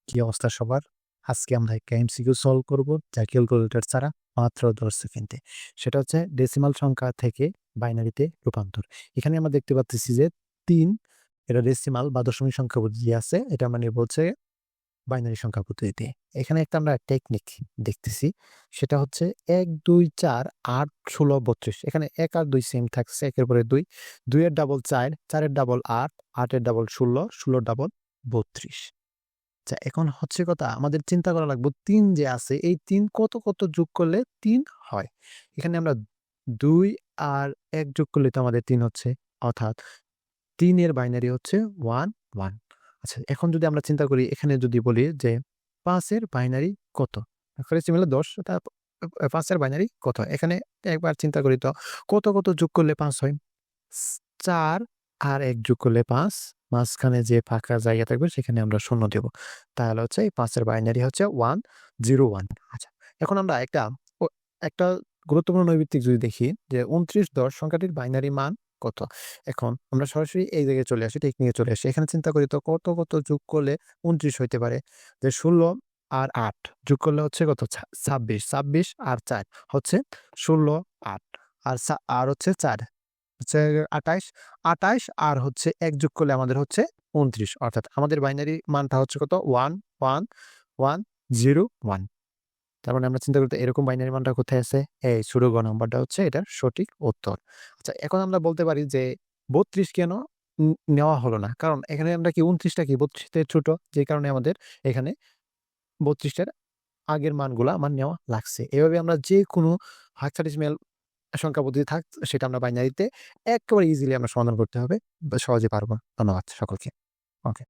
কি অবস্থা সবার? আজকে আমরা একটা এমসিকিউ সলভ করব যা ক্যালকুলেটর ছাড়া মাত্র ১০ সেকেন্ডে। সেটা হচ্ছে ডেসিমাল সংখ্যা থেকে বাইনারিতে রূপান্তর। এখানে আমরা দেখতে পাচ্তেছি যে ৩ এটা ডেসিমাল বা দশমিক সংখ্যা পদ্ধতি আছে। এটা মানে বলছে বাইনারি সংখ্যা পদ্ধতিতে। এখানে একটা আমরা টেকনিক দেখতেছি। সেটা হচ্ছে ১, ২, ৪, ৮, ১৬, ৩২। এখানে ১ আর ২ সেম থাকছে। ১ এর পরে ২, ২ এর ডাবল ৪, ৪ এর ডাবল ৮, ৮ এর ডাবল ১৬, ১৬ এর ডাবল ৩২। আচ্ছা, এখন হচ্ছে কথা আমাদের চিন্তা করা লাগবে ৩ যে আছে এই ৩ কত যোগ করলে ৩ হয়। এখানে আমরা ২ আর ১ যোগ করলে তো আমাদের ৩ হচ্ছে। অর্থাৎ ৩ এর বাইনারি হচ্ছে ১, ১। আচ্ছা, এখন যদি আমরা চিন্তা করি এখানে যদি বলি যে ৫ এর বাইনারি কত? ডেসিমালে ১০ তা ৫ এর বাইনারি কত? এখানে একবার চিন্তা করি তো কত যোগ করলে ৫ হয়? ৪ আর ১ যোগ করলে ৫, মাঝখানে যে ফাঁকা জায়গা থাকবে সেখানে আমরা ০ দেব। তাহলে হচ্ছে এই ৫ এর বাইনারি হচ্ছে 101। আচ্ছা, এখন আমরা একটা গুরুত্বপূর্ণ নৈমিত্তিক যদি দেখি যে ২৯/১০ সংখ্যাটির বাইনারি মান কত? এখন আমরা সরাসরি এই জায়গায় চলে আসি, টেকনিকে চলে আসি। এখানে চিন্তা করি তো কত যোগ করলে ২৯ হইতে পারে? যে ১৬ আর ৮ যোগ করলে হচ্ছে কত? ২৬, ২৬ আর ৪ হচ্ছে ১৬, ৮ আর হচ্ছে ৪ হচ্ছে ২৮, ২৮ আর হচ্ছে ১ যোগ করলে আমাদের হচ্ছে ২৯। অর্থাৎ আমাদের বাইনারি মানটা হচ্ছে কত? 11101। তার মানে আমরা চিন্তা করি তো এরকম বাইনারি মানটা কোথায় আছে? এই ছোট গ নাম্বারটা হচ্ছে এটার সঠিক উত্তর। আচ্ছা, এখন আমরা বলতে পারি যে ৩২ কেন নেওয়া হলো না? কারণ এখানে আমরা কি ২৯ টা কি ৩২ থেকে ছোট? যে কারণে আমাদের এখানে ৩২ টার আগের মানগুলা আমার নেওয়া লাগছে। এভাবে আমরা যেকোনো হেক্সাডেসিমাল সংখ্যা পদ্ধতি সেটা আমরা বাইনারিতে একেবারে ইজিলি আমরা সমাধান করতে হবে। সহজে পারব। ধন্যবাদ সকলকে। ওকে।